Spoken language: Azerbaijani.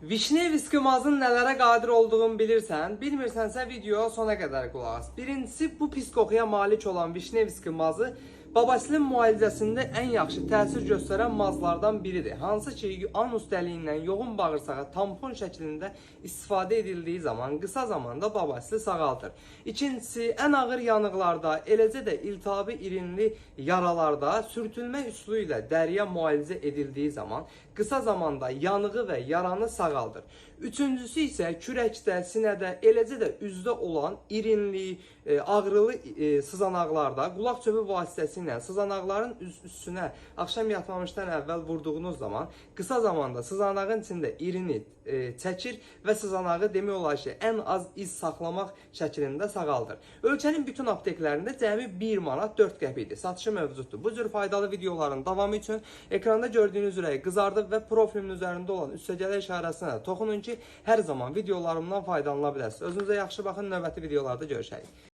Vişne viskimazın nələrə qadir olduğunu bilirsən, bilmirsənsə videoya sona qədər qulaq as. Birincisi, bu pis qoxuya malik olan vişne viskimazı babasilin müalicəsində ən yaxşı təsir göstərən mazlardan biridir. Hansı ki, anus dəliyindən yoğun bağırsağa tampon şəklində istifadə edildiyi zaman qısa zamanda babasili sağaldır. İkincisi, ən ağır yanıqlarda, eləcə də iltihabi irinli yaralarda sürtülmə üsulu ilə dəriyə müalicə edildiyi zaman qısa zamanda yanığı və yaranı sağaldır. Üçüncüsü isə kürəkdə, sinədə, eləcə də üzdə olan irinli, ağrılı sızanaqlarda qulaq çöpü vasitəsilə sızanaqların üstünə axşam yatmamışdan əvvəl vurduğunuz zaman qısa zamanda sızanağın içində irini çəkir və sızanağı demək olar ki, ən az iz saxlamaq şəklində sağaldır. Ölkənin bütün apteklərində cəmi 1 manat 4 qəpikdir. Satışı mövcuddur. Bu cür faydalı videoların davamı üçün ekranda gördüyünüz ürəyi qızardıb və profilimin üzərində olan üstəgələ işarəsinə toxunun ki, hər zaman videolarımdan faydalanıla biləsiniz. Özünüzə yaxşı baxın, növbəti videolarda görüşərik.